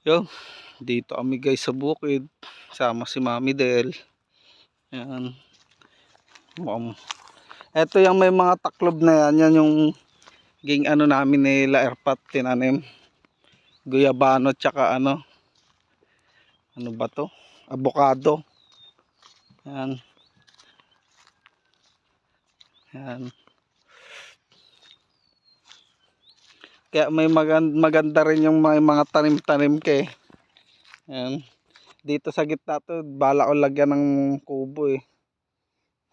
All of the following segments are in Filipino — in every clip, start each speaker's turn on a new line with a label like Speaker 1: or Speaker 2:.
Speaker 1: Yo, dito kami guys sa bukid. Sama si Mami Del. Yan. Ito yung may mga taklob na yan. Yan yung ging ano namin nila airpat tinanim. Guyabano tsaka ano. Ano ba to? Avocado. Yan. Yan. Kaya may maganda rin yung mga tanim-tanim ke. Yan. Dito sa gitna to, bala ko lagyan ng kubo eh.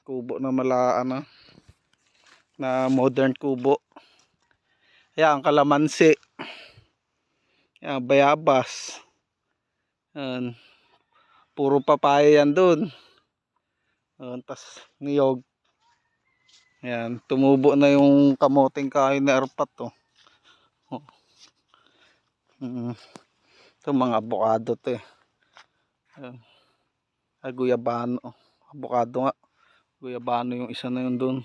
Speaker 1: Kubo na ano, na modern kubo. Yan, kalamansi. Yan, bayabas. Yan. Puro papaya yan doon. Tas niyog. Yan, tumubo na yung kamoting kahoy na airpat to. Ito mga avocado to eh. Guyabano. Avocado nga. Guyabano yung isa na yun doon.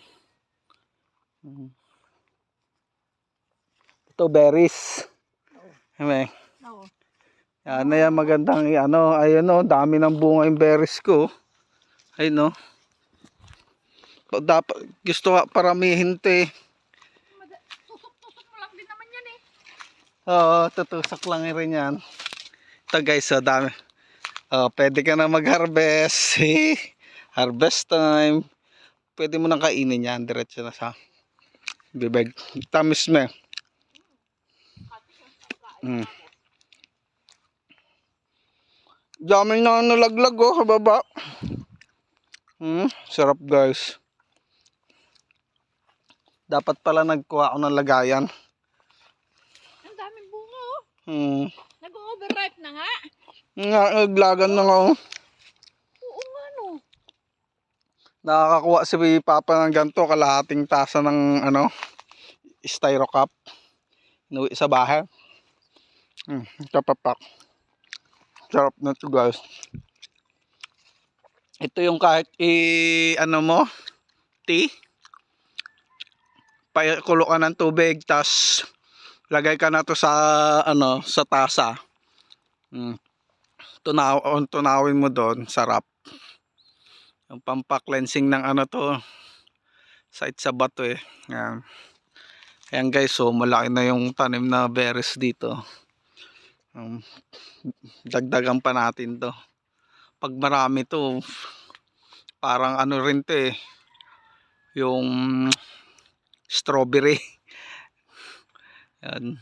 Speaker 1: Ito berries. Amen. Yan na yan, magandang ano, ayun o, dami ng bunga yung berries ko. Ayun o. Dapat, gusto ka paramihin to eh.
Speaker 2: Tusok-tusok mo lang din naman yan eh.
Speaker 1: Oo, tutusok lang rin yan. Ito guys, so dami. Pwede ka na mag-harvest. Harvest time. Pwede mo nang kainin yan. Diretso na sa bibig. Tamis na. Dami na nalaglag oh, sa baba. Sarap guys. Dapat pala nagkuha ako ng lagayan.
Speaker 2: Ang daming bunga oh. Nag-overripe na nga.
Speaker 1: Naglagan na nga oh.
Speaker 2: Oo nga no.
Speaker 1: Nakakakuha si Papa ng ganito, kalahating tasa ng ano, styro cup. Inuwi sa bahay. Kapapak. Sarap na ito guys. Ito yung kahit ano mo, tea. Kulo ka ng tubig, tas lagay ka na to sa ano, sa tasa. Tunawin mo doon, sarap. Yung pampa-cleansing ng ano to, site sa bato eh. Yan. Ayan guys, so malaki na yung tanim na berries dito. Dagdagan pa natin to. Pag marami to, parang ano rin to eh, yung strawberry. Yan.